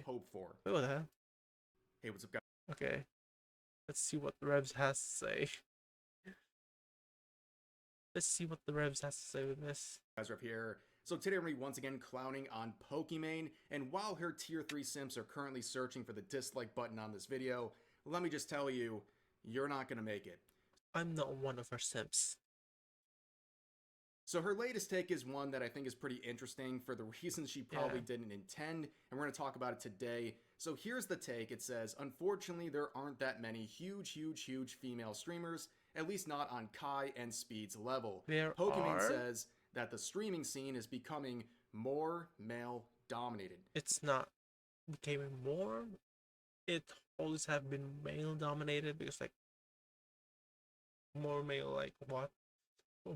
hope for. Wait, what the hell? Hey, what's up, guys? Okay. Let's see what the Revs has to say. Let's see what the Revs has to say with this. Guys, Rev here. So today we're going to be once again clowning on Pokimane, and while her tier 3 simps are currently searching for the dislike button on this video, let me just tell you, you're not going to make it. I'm not one of her simps. So her latest take is one that I think is pretty interesting for the reasons she probably didn't intend, and we're going to talk about it today. So here's the take. It says, unfortunately, there aren't that many huge female streamers, at least not on Kai and Speed's level. Pokimane says that the streaming scene is becoming more male dominated. It's not becoming more. It always have been male dominated because like more male like what?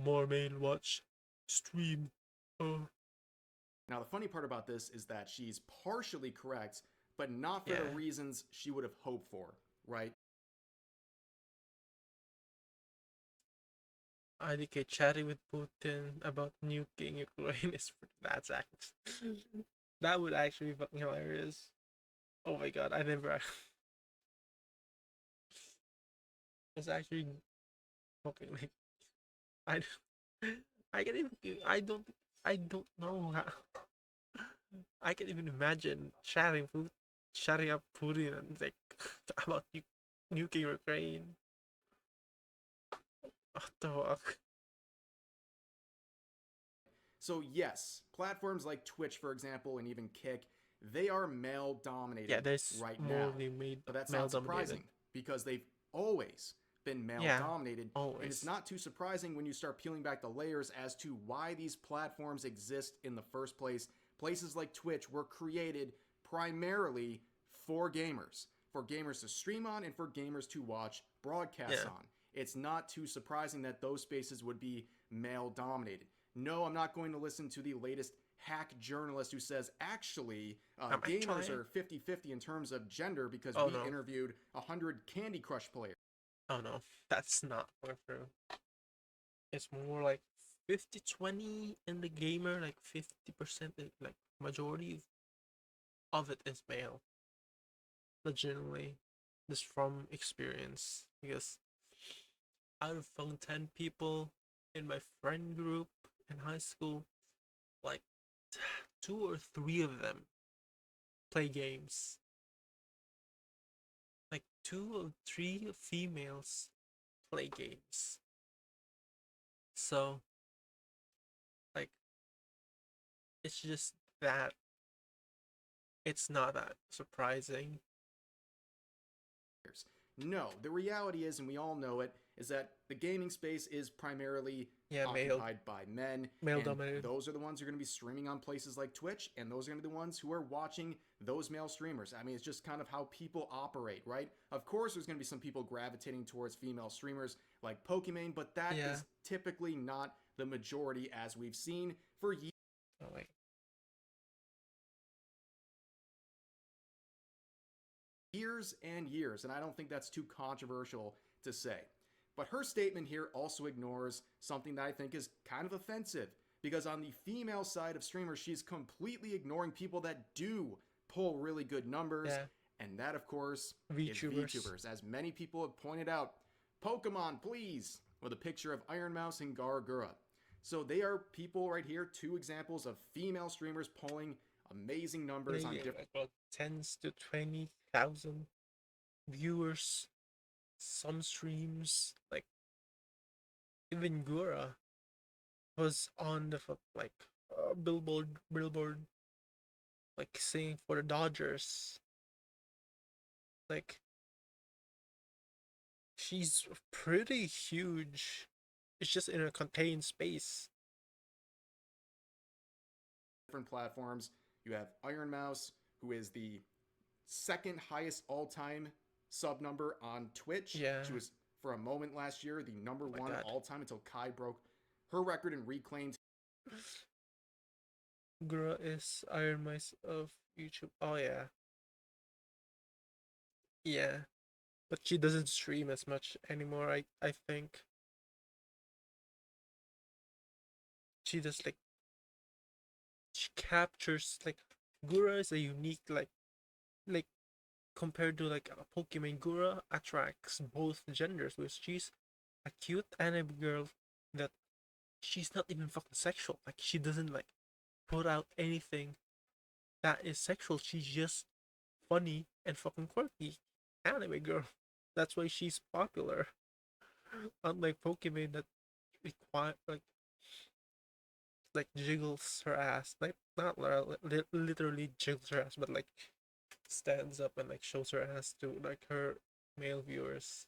More male watch stream. Now the funny part about this is that she's partially correct, but not for the reasons she would have hoped for, right? IDK chatting with Putin about nuking Ukraine is that would actually be fucking hilarious. Oh my god, I never. It's actually fucking like I can even I don't know how I can even imagine chatting up Putin and like about nuking Ukraine. What the fuck? So yes, platforms like Twitch, for example, and even Kick, they are male dominated right now. So that's not surprising because they've always been male dominated. Always. And it's not too surprising when you start peeling back the layers as to why these platforms exist in the first place. Places like Twitch were created primarily for gamers to stream on and for gamers to watch broadcasts on. It's not too surprising that those spaces would be male dominated. No, I'm not going to listen to the latest hack journalist who says actually gamers are 50-50 in terms of gender because we interviewed 100 Candy Crush players. Oh no, that's not true. It's more like 50-20 in the gamer, like 50%, like majority of it is male. Legitimately, just from experience, because out of 10 people in my friend group in high school, like 2 or 3 of them play games. Like 2 or 3 females play games. So, like, it's just that it's not that surprising. No, the reality is, and we all know it, is that the gaming space is primarily occupied by men. Male dominated. Those are the ones who are going to be streaming on places like Twitch, and those are going to be the ones who are watching those male streamers. I mean, it's just kind of how people operate, right? Of course, there's going to be some people gravitating towards female streamers like Pokimane, but that is typically not the majority, as we've seen for years. Oh, wait. Years and years, and I don't think that's too controversial to say. But her statement here also ignores something that I think is kind of offensive, because on the female side of streamers, she's completely ignoring people that do pull really good numbers, and that, of course, is VTubers. As many people have pointed out, Pokemon, please, with a picture of Iron Mouse and Gargura. So they are people right here, 2 examples of female streamers pulling amazing numbers on different... About 10s to 20,000 viewers. Some streams, like even Gura was on the billboard, like singing for the Dodgers. Like she's pretty huge. It's just in a contained space. Different platforms. You have Iron Mouse, who is the 2nd highest all-time sub number on Twitch. She was, for a moment last year, the number 1 all-time until Kai broke her record and reclaimed. Gura is Iron Mouse of YouTube. Oh yeah. Yeah. But she doesn't stream as much anymore, I think. She just like she captures like Gura is a unique like like compared to like a Pokimane Gura attracts both genders, which she's a cute anime girl that she's not even fucking sexual. Like she doesn't like put out anything that is sexual. She's just funny and fucking quirky anime girl. That's why she's popular. Unlike Pokimane that require like jiggles her ass, like not literally jiggles her ass, but like stands up and like shows her ass to like her male viewers.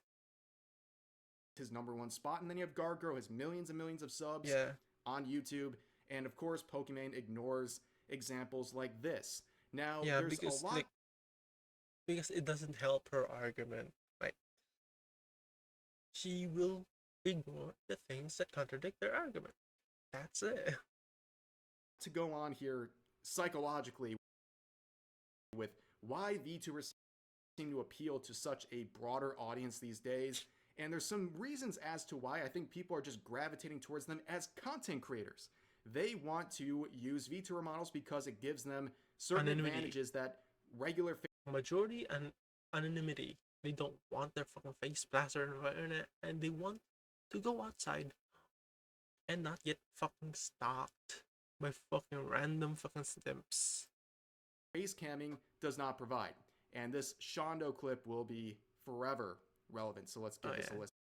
His #1 spot, and then you have Gargro, his millions and millions of subs Yeah, on YouTube, and of course, Pokimane ignores examples like this. Now, yeah, there's a lot. because it doesn't help her argument. Like she will ignore the things that contradict their argument. That's it. To go on here psychologically with why VTubers seem to appeal to such a broader audience these days. And there's some reasons as to why I think people are just gravitating towards them as content creators. They want to use VTuber models because it gives them certain Anonymity, advantages that regular majority, and anonymity. They don't want their fucking face plastered on the internet, and they want to go outside and not get fucking stalked by fucking random fucking stimps. face camming does not provide. And this Shondo clip will be forever relevant. So let's give this a listen.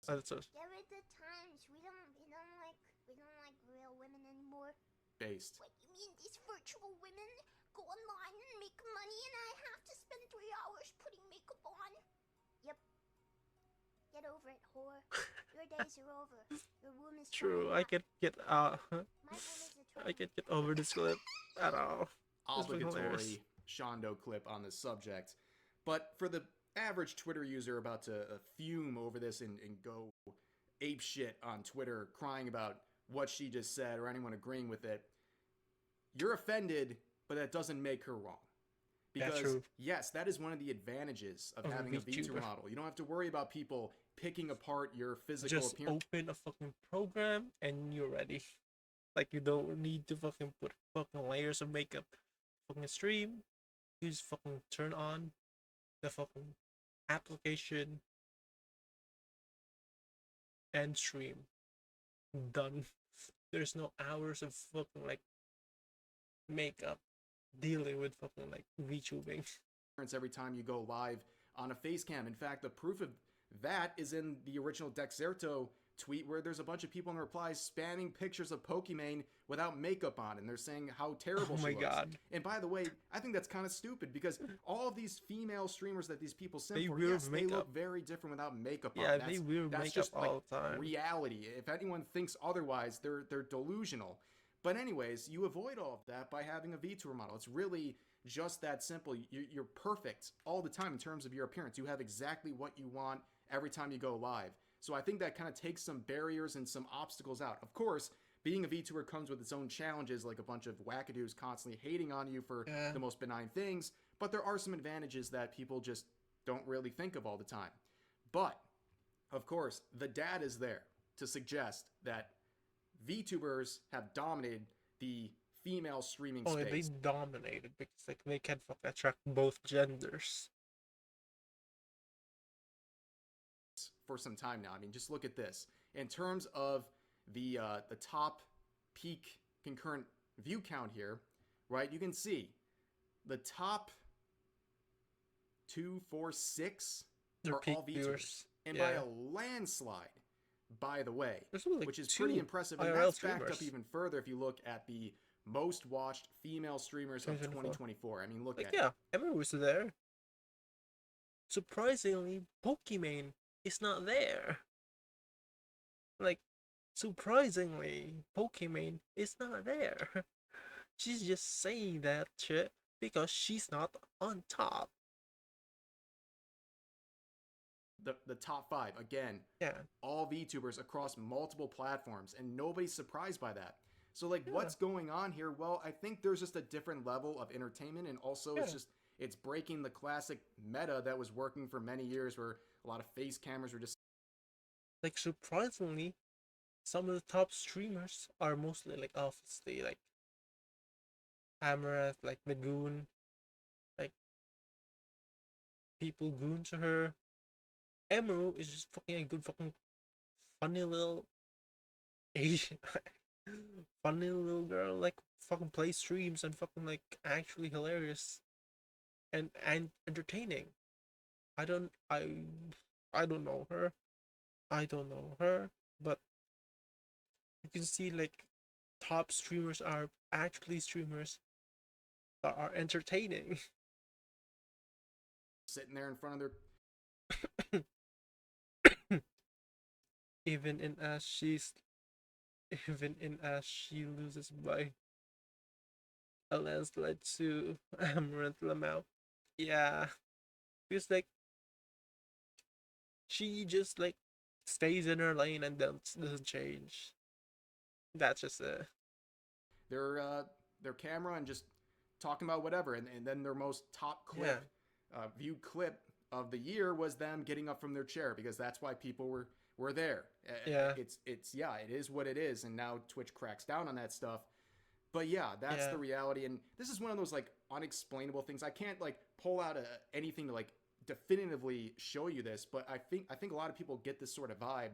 That's a There are the times we don't like real women anymore. Based. What you mean these virtual women go online and make money and I have to spend 3 hours putting makeup on? Yep. Get over it, whore. Your days are over. Your womb is true. drying I up. can get My womb is a I can get over this clip at all. Obligatory Shondo clip on this subject. But for the average Twitter user about to fume over this and go ape shit on Twitter, crying about what she just said or anyone agreeing with it, you're offended, but that doesn't make her wrong. Because, yes, that is one of the advantages of having a VTuber model. You don't have to worry about people picking apart your physical Just appearance. open a fucking program and you're ready. Like you don't need to fucking put fucking layers of makeup. Fucking stream. You just fucking turn on the fucking application and stream. Done. There's no hours of fucking like makeup dealing with fucking like VTubing. Every time you go live on a face cam. In fact, the proof of that is in the original Dexerto tweet where there's a bunch of people in the replies spamming pictures of Pokimane without makeup on, and they're saying how terrible she looks. God. And by the way, I think that's kind of stupid because all of these female streamers that these people send They for, wear yes, they makeup. look very different without makeup on. Yeah, they wear that's makeup just all the time. reality. If anyone thinks otherwise, they're delusional. But anyways, you avoid all of that by having a VTuber model. It's really just that simple. You're perfect all the time in terms of your appearance. You have exactly what you want every time you go live. So I think that kind of takes some barriers and some obstacles out. Of course, being a VTuber comes with its own challenges, like a bunch of wackadoos constantly hating on you for the most benign things, but there are some advantages that people just don't really think of all the time. But, of course, the data is there to suggest that VTubers have dominated the female streaming space. They dominated because like they can attract both genders for some time now. I mean, just look at this. In terms of the top peak concurrent view count here, right? You can see the top 2, 4, 6 are all VTubers, viewers. And by a landslide, by the way, like which is pretty impressive. And IRL that's streamers. backed up even further if you look at the most watched female streamers of 2024. I mean, look at it. Everyone was there. Surprisingly, Pokimane is not there. Like, surprisingly, Pokimane is not there. She's just saying that shit because she's not on top. The top 5, again, all VTubers across multiple platforms, and nobody's surprised by that. So, like, what's going on here? Well, I think there's just a different level of entertainment, and also it's breaking the classic meta that was working for many years where a lot of face cameras were just... Like, surprisingly, some of the top streamers are mostly, like, obviously, like, Amaranth, like, Lagoon, like, people goon to her. Emerald is just fucking a good fucking funny little Asian funny little girl, like fucking play streams and fucking like actually hilarious and entertaining. I don't I don't know her. I don't know her, but you can see like top streamers are actually streamers that are entertaining. Sitting there in front of their even in as she's even in as she loses by a landslide to Amaranth Lamau. Yeah. Because like she just like stays in her lane and doesn't change. That's just their camera and just talking about whatever. And then their most top clip, viewed clip of the year was them getting up from their chair because that's why people were there. Yeah. It is what it is. And now Twitch cracks down on that stuff. But yeah, that's the reality. And this is one of those like unexplainable things. I can't like pull out anything to like definitively show you this, but I think a lot of people get this sort of vibe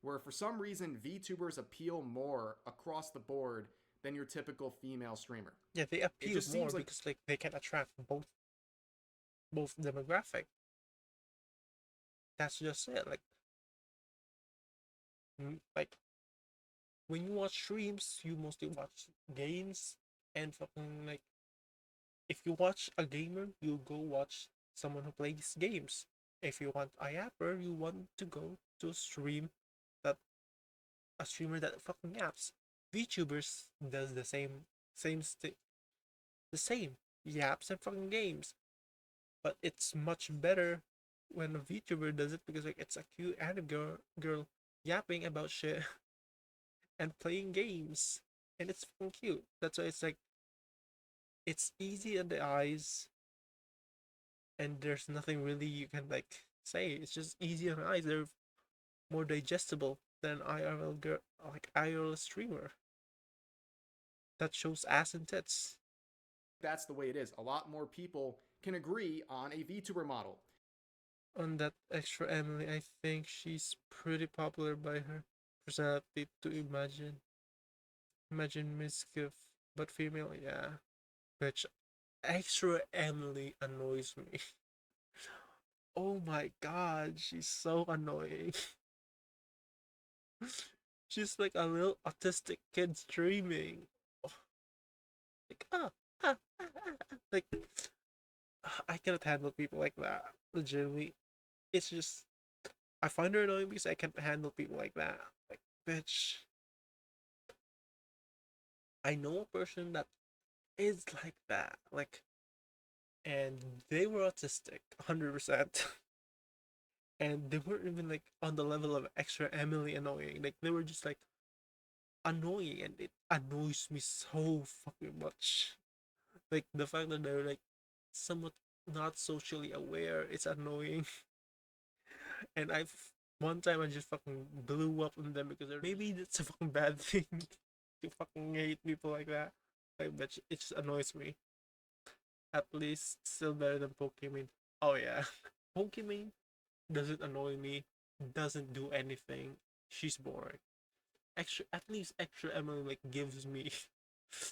where for some reason VTubers appeal more across the board than your typical female streamer. Yeah, they appeal just more seems like- because like they can attract both demographic. That's just it. Like when you watch streams, you mostly watch games and fucking like if you watch a gamer, you go watch someone who plays games. If you want a yapper, you want to go to a streamer that fucking yaps. VTubers does the same the same yaps and fucking games, but it's much better when a VTuber does it because like it's a cute anime girl yapping about shit and playing games, and it's fucking cute. That's why it's like it's easy in the eyes, and there's nothing really you can like say. It's just easy on the eyes. They're more digestible than IRL girl, like IRL streamer that shows ass and tits. That's the way it is. A lot more people can agree on a VTuber model. On that extra Emily, I think she's pretty popular by her personality to imagine mischief, but female, yeah. Which extra Emily annoys me. Oh my god, she's so annoying. She's like a little autistic kid streaming. Like like I cannot handle people like that. Legitimately, it's just I find her annoying because I can't handle people like that. Like, bitch. I know a person that is like that. Like, and they were autistic, 100%. And they weren't even like on the level of extra Emily annoying. Like, they were just like annoying, and it annoys me so fucking much. Like, the fact that they're like somewhat not socially aware, it's annoying. And one time I just fucking blew up on them because maybe that's a fucking bad thing to fucking hate people like that. Like, but it just annoys me. At least still better than Pokimane. Oh yeah, Pokimane doesn't annoy me. Doesn't do anything. She's boring. At least extra Emily like gives me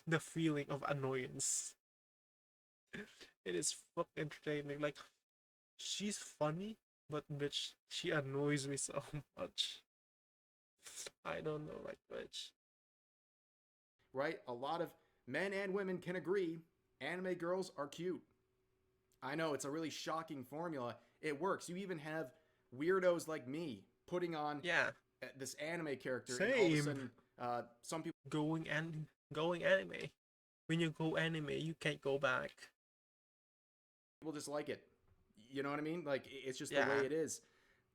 the feeling of annoyance. It is fucking entertaining. Like, she's funny, but bitch, she annoys me so much. I don't know, like, bitch. Right? A lot of men and women can agree anime girls are cute. I know it's a really shocking formula. It works. You even have weirdos like me putting on this anime character. Same. And all of a sudden, some people going anime. When you go anime, you can't go back. People just like it. You know what I mean? Like, it's just the way it is.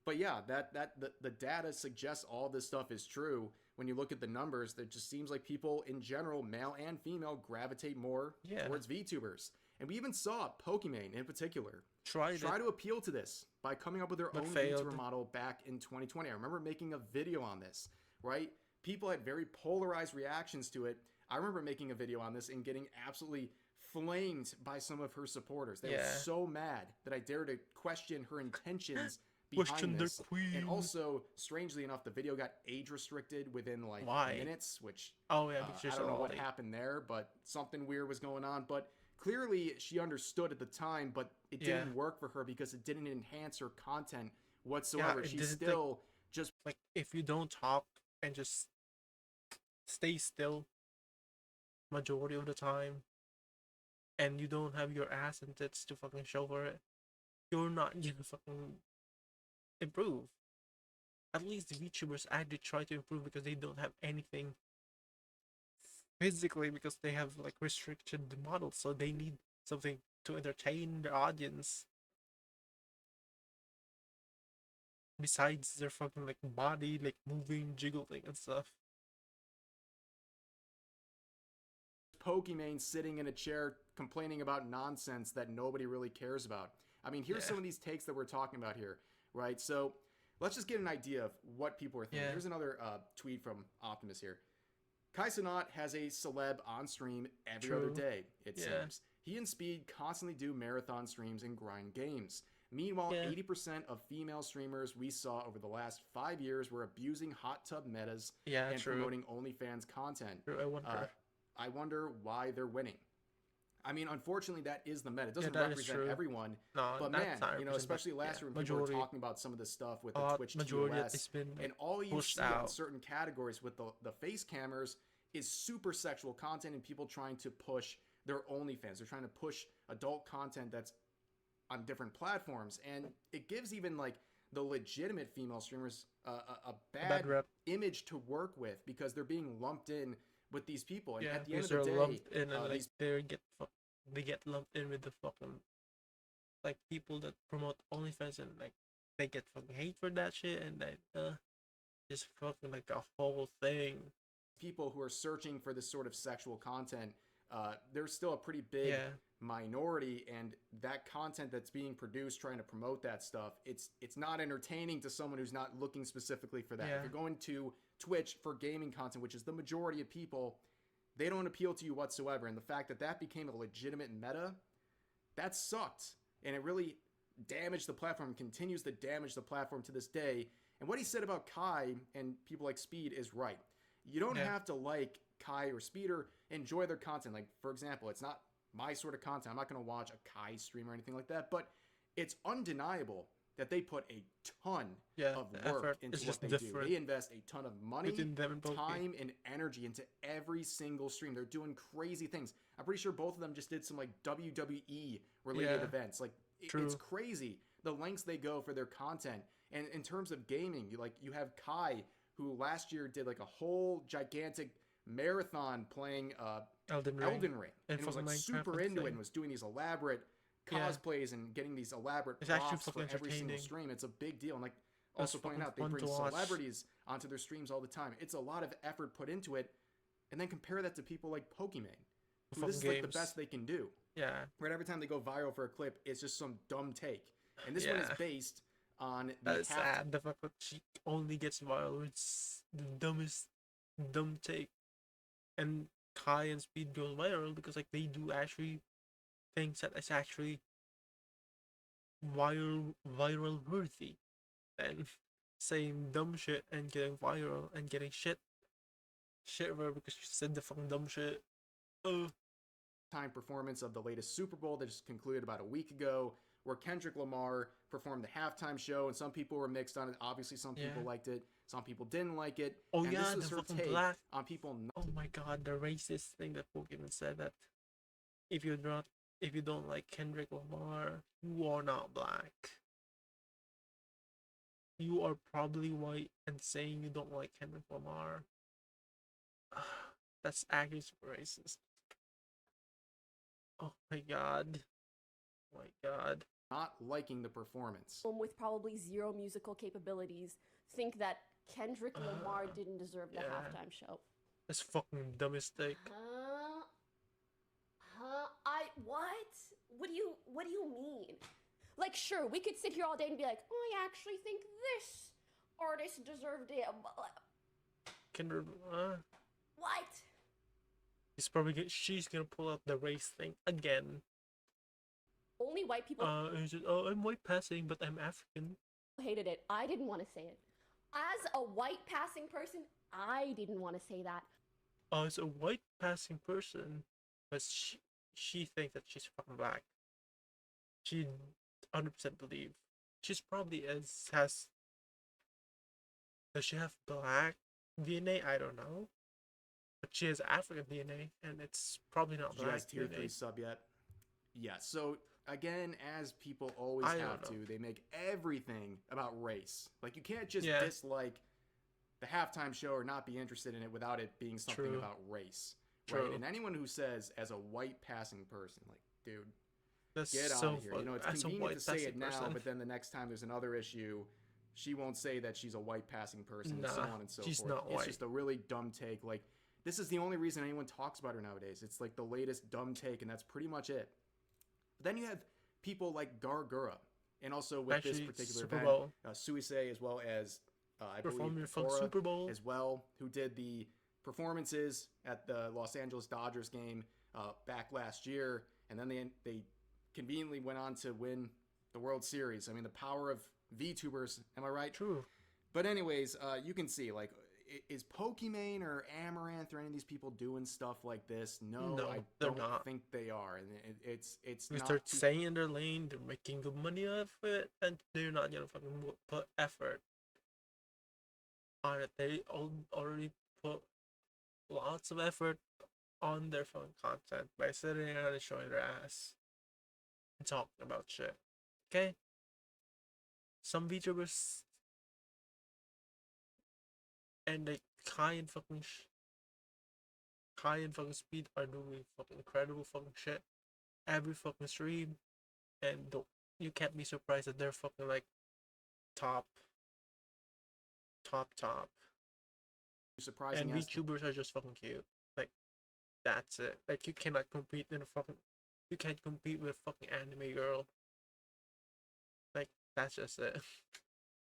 But yeah, the data suggests all this stuff is true. When you look at the numbers, it just seems like people in general, male and female, gravitate more towards VTubers. And we even saw Pokimane in particular try to appeal to this by coming up with their own VTuber model back in 2020. I remember making a video on this, right? People had very polarized reactions to it. I remember making a video on this and getting absolutely flamed by some of her supporters. They were Yeah. so mad that I dared to question her intentions Question behind their this. queen. And also, strangely enough, the video got age restricted within like Why? minutes, which Oh yeah, because I you're don't so know what old. happened there, but something weird was going on. But clearly, she understood at the time, but it Yeah. didn't work for her because it didn't enhance her content whatsoever. it She's didn't, still just Like if you don't talk and just stay still majority of the time, and you don't have your ass and tits to fucking show for it, you're not gonna fucking improve. At least the VTubers actually try to improve because they don't have anything physically, because they have like restricted models, so they need something to entertain the audience besides their fucking like body, like moving, jiggling and stuff. Pokimane sitting in a chair complaining about nonsense that nobody really cares about. I mean, here's Yeah. some of these takes that we're talking about here, right? So let's just get an idea of what people are thinking. Yeah. Here's another tweet from Optimus here. Kai Cenat has a celeb on stream every other True. day, it Yeah. seems. He and Speed constantly do marathon streams and grind games. Meanwhile, Yeah. 80% of female streamers we saw over the last 5 years were abusing hot tub metas Yeah, and true. promoting OnlyFans content. True, I wonder. Why they're winning. I mean, unfortunately, that is the meta. It doesn't that is represent true. everyone. No, But that's man, not you know, representative, especially last year when people were majority, talking about some of the stuff with a the lot- Twitch majority TOS, it's been and all you pushed see on out. certain categories with the face cammers is super sexual content and people trying to push their OnlyFans. They're trying to push adult content that's on different platforms, and it gives even like the legitimate female streamers a bad rep. image to work with because they're being lumped in with these people. And Yeah, at the end because of the they're day, lumped in, and like these they get lumped in with the fucking like people that promote OnlyFans, and like they get fucking hate for that shit, and then just fucking like a whole thing. people who are searching for this sort of sexual content, there's still a pretty big Yeah. minority, and that content that's being produced trying to promote that stuff, it's not entertaining to someone who's not looking specifically for that. Yeah. If you're going to Twitch for gaming content, which is the majority of people, they don't appeal to you whatsoever. And the fact that that became a legitimate meta, that sucked. And it really damaged the platform, continues to damage the platform to this day. And what he said about Kai and people like Speed is right. You don't Yeah. have to like Kai or Speed or enjoy their content. Like, for example, it's not my sort of content. I'm not going to watch a Kai stream or anything like that. But it's undeniable that they put a ton Yeah, of the work effort into is what just they do. different They invest a ton of money, within them and Poke. time, and energy into every single stream. They're doing crazy things. I'm pretty sure both of them just did some like WWE related Yeah. events. Like True. it's crazy the lengths they go for their content. And in terms of gaming, you have Kai, who last year did like a whole gigantic marathon playing Elden Ring. Elden Ring, and was like fucking Minecraft super and into it thing. and was doing these elaborate Yeah. cosplays and getting these elaborate It's actually props for fucking every single entertaining. stream. It's a big deal. And like It was also pointing fucking out, they fun bring to watch. celebrities onto their streams all the time. It's a lot of effort put into it. And then compare that to people like Pokimane, who Fucking this is like the games. best they can do. Yeah, Right, every time they go viral for a clip, it's just some dumb take. And this one is Yeah. based on the that is half- sad. The fact that she only gets viral with the dumbest dumb take, and Kai and Speed goes viral because like they do actually things that is actually viral worthy, and saying dumb shit and getting viral and getting shit over because you said the fucking dumb shit. time performance of the latest Super Bowl that just concluded about a week ago, where Kendrick Lamar performed the halftime show, and some people were mixed on it. Obviously, some people Yeah. liked it, some people didn't like it. Oh, and yeah, this was the her fucking take black- on people not Oh my god, the racist thing that Pokemon said, that if you don't like Kendrick Lamar, you are not black. You are probably white and saying you don't like Kendrick Lamar. That's actually super racist. Oh my god. Oh my god. liking the performance. With probably zero musical capabilities think that Kendrick Lamar didn't deserve the yeah. halftime show. That's fucking dumbest take. What? What do you mean? Like, sure, we could sit here all day and be like, I actually think this artist deserved it. Kendrick What? She's gonna pull out the race thing again. Only white people Oh, I'm white passing, but I'm African. hated it. I didn't want to say it. As a white passing person, I didn't want to say that. As a white passing person, but she thinks that she's fucking black. She 100% believe she's probably has. Does she have black DNA? I don't know, but she has African DNA, and it's probably not Did you black guys tier 3 DNA. sub yet? Yeah, so again, as people always I have don't know. to, they make everything about race. Like, you can't just Yeah. dislike the halftime show or not be interested in it without it being something True. about race. True. Right? And anyone who says, as a white passing person, like, dude, That's get so out of here. funny. You know, it's As a convenient white to say it passing now, person. but then the next time there's another issue, she won't say that she's a white passing person and so Nah, on and so she's forth. not It's white. just a really dumb take. Like, this is the only reason anyone talks about her nowadays. It's like the latest dumb take, and that's pretty much it. But then you have people like Gargura, and also with Actually, this particular Super event, Bowl. Suisei, as well as I believe Performing for Cora Super Bowl. as well, who did the performances at the Los Angeles Dodgers game back last year, and then they conveniently went on to win the World Series. I mean, the power of VTubers, am I right? True. But anyways, you can see, like, is Pokimane or Amaranth or any of these people doing stuff like this? No, No, I they're don't not. think they are, and it's We not start too staying in their lane, they're making good money off it, and they're not gonna fucking put effort on it. They already put lots of effort on their fucking content by sitting around and showing their ass and talking about shit. Okay? Some VTubers and they high in fucking speed are doing fucking incredible fucking shit every fucking stream, and you can't be surprised that they're fucking like top. surprising. And As VTubers are just fucking cute. Like, that's it. Like, you cannot compete in a fucking. You can't compete with fucking anime girl. Like, that's just it.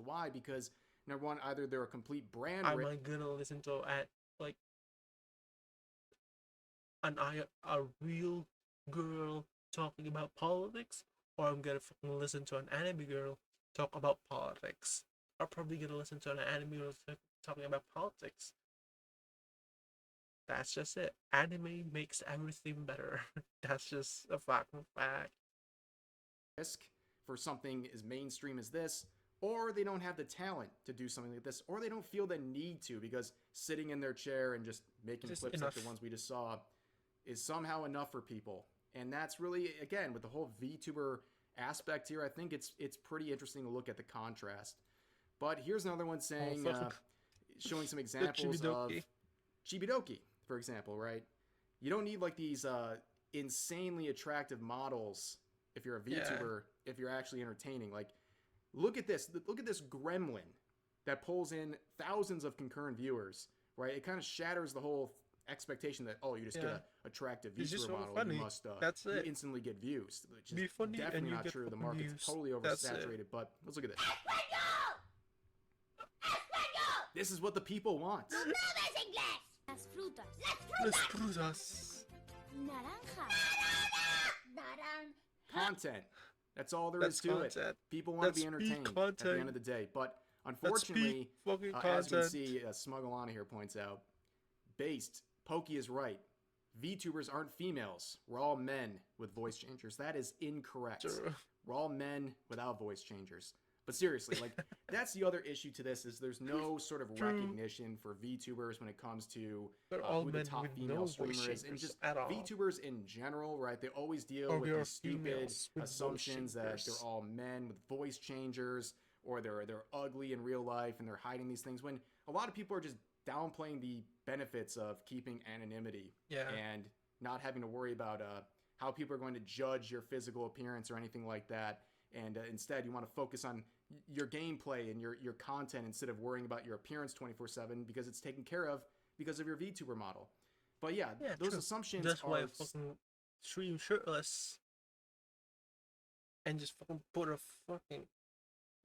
why? Because number one, either they're a complete brand. Am I gonna listen to like a real girl talking about politics, or I'm gonna fucking listen to an anime girl talk about politics? I'm probably gonna listen to an anime girl talking about politics. That's just it. Anime makes everything better. That's just a fucking fact. risk for something as mainstream as this, or they don't have the talent to do something like this, or they don't feel the need to, because sitting in their chair and just making Just clips enough. like the ones we just saw is somehow enough for people. And that's really, again, with the whole VTuber aspect here, I think it's pretty interesting to look at the contrast. But here's another one saying, fuck. showing some examples of Chibidoki. Chibidoki, for example, right? You don't need like these insanely attractive models if you're a VTuber, if you're actually entertaining. Like, look at this gremlin that pulls in thousands of concurrent viewers, right? It kind of shatters the whole expectation that, oh, you just get Yeah. an attractive It's just VTuber so model, funny. you must That's you it. instantly get views, which is Be funny and definitely you not get true. The fucking market's views. totally That's it. oversaturated. But let's look at this. This is what the people want. Nuevas inglés. Las frutas. Las frutas. Naranja. Naranja. Content. That's all there That's is to it. content. People want to be That's entertained peak at the content. end of the day. But That's unfortunately, peak fucking as we content. see, Smugglana here points out, based, Pokey is right. VTubers aren't females. We're all men with voice changers. That is incorrect. True. We're all men without voice changers. But seriously, like, that's the other issue to this, is there's no sort of True. recognition for VTubers when it comes to They're all who the men top with female no voice streamer is. And changers just at all. VTubers in general, right? They always deal Or with we are these stupid females with voice assumptions that changers. they're all men with voice changers, or they're ugly in real life and they're hiding these things, when a lot of people are just downplaying the benefits of keeping anonymity Yeah. and not having to worry about how people are going to judge your physical appearance or anything like that. And instead, you want to focus on your gameplay and your content instead of worrying about your appearance 24/7, because it's taken care of because of your VTuber model. But yeah, Yeah, those true. assumptions That's why I are fucking stream shirtless and just fucking put a fucking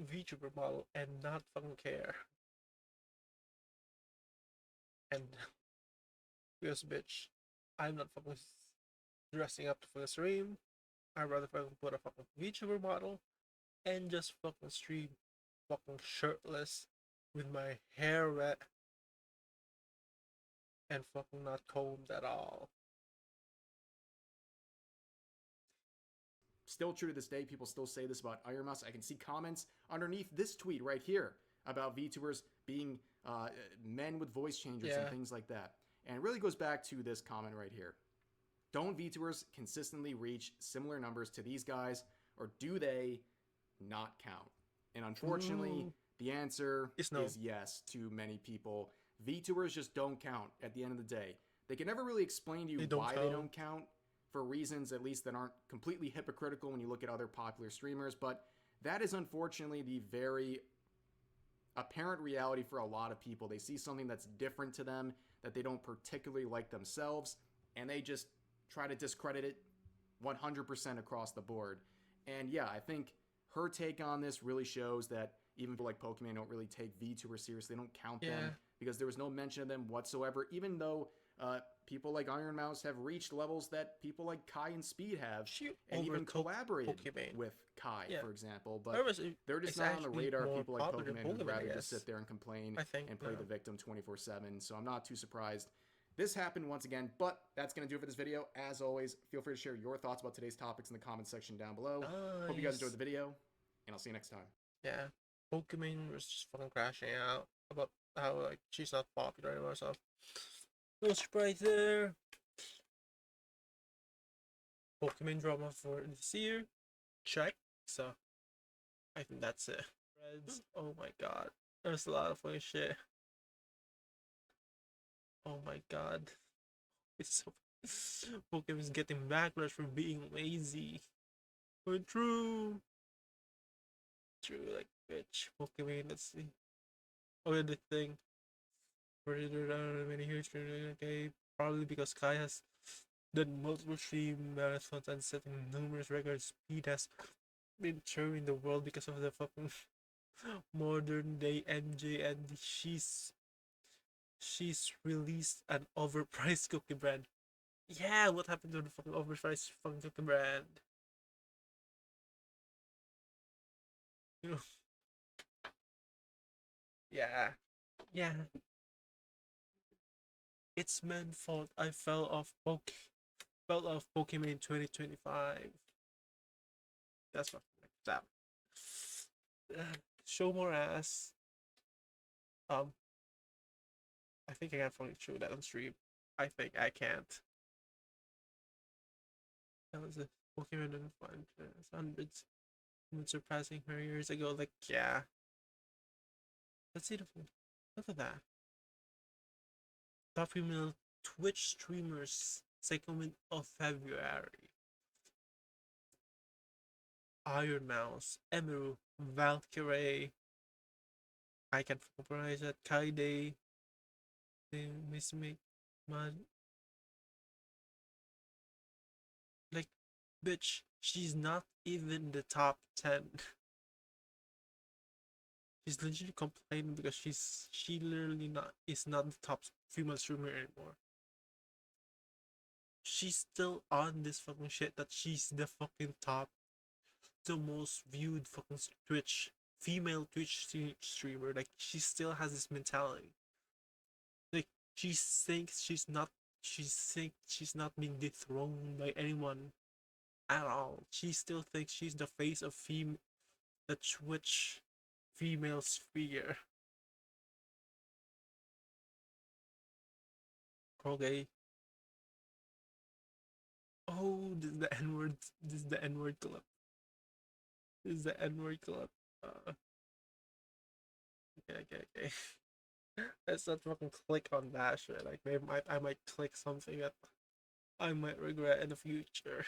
VTuber model and not fucking care. And yes, bitch. I'm not fucking dressing up for the stream. I'd rather fucking put a fucking VTuber model and just fucking stream fucking shirtless with my hair wet and fucking not combed at all. Still true to this day, people still say this about Iron Mouse. I can see comments underneath this tweet right here about VTubers being men with voice changers and things like that. And it really goes back to this comment right here. Don't VTubers consistently reach similar numbers to these guys, or do they not count? And unfortunately, the answer is yes to many people. VTubers just don't count at the end of the day. They can never really explain to you why they don't count, for reasons at least that aren't completely hypocritical when you look at other popular streamers, but that is unfortunately the very apparent reality for a lot of people. They see something that's different to them, that they don't particularly like themselves, and they just try to discredit it 100% across the board. And yeah, I think her take on this really shows that even people like Pokimane don't really take VTubers seriously. They don't count them because there was no mention of them whatsoever, even though people like Iron Mouse have reached levels that people like Kai and Speed have, and even collaborated with Kai, for example. But they're just not on the radar of people like Pokimane who'd rather just sit there and complain and play the victim 24/7. So I'm not too surprised this happened once again. But that's going to do it for this video. As always, feel free to share your thoughts about today's topics in the comments section down below. Hope you guys enjoyed the video, and I'll see you next time. Yeah, Pokimane was just fucking crashing out about how like she's not popular anymore, so no surprise there. Pokimane drama for this year, check. So I think that's it. Reds, oh my god, there's a lot of funny shit. Oh my god, it's so Pokimane's getting backlash for being lazy. But true, like bitch. Pokimane, let's see. Oh, the thing. Many huge, okay, probably because Kai has done multiple stream marathons and setting numerous records. Speed has been touring the world because of the fucking modern day MJ, and she's released an overpriced cookie brand. Yeah, what happened to the fucking overpriced fucking cookie brand? You know. Yeah. It's men's fault I fell off Pokimane 2025. That's fucking that. Show more ass. I think I can't fully show that on stream. I think I can't. That was a Pokemon didn't find hundreds, surpassing her years ago. Like, yeah. Let's see the look at that. Top female Twitch streamers, second week of February. Iron Mouse, Emiru, Valkyrie. I can pronounce that. Kaide. Miss me, man. Like, bitch, she's not even the top 10. She's literally complaining because she literally is not the top female streamer anymore. She's still on this fucking shit that she's the fucking top, the most viewed fucking female Twitch streamer. Like, she still has this mentality. Like, she thinks she's not being dethroned by anyone at all. She still thinks she's the face of the Twitch female sphere. Okay. Oh, this is the N-word. This is the N-word clip. This is the N-word clip. Okay. Let's not fucking click on that shit. Like, maybe I might click something that I might regret in the future.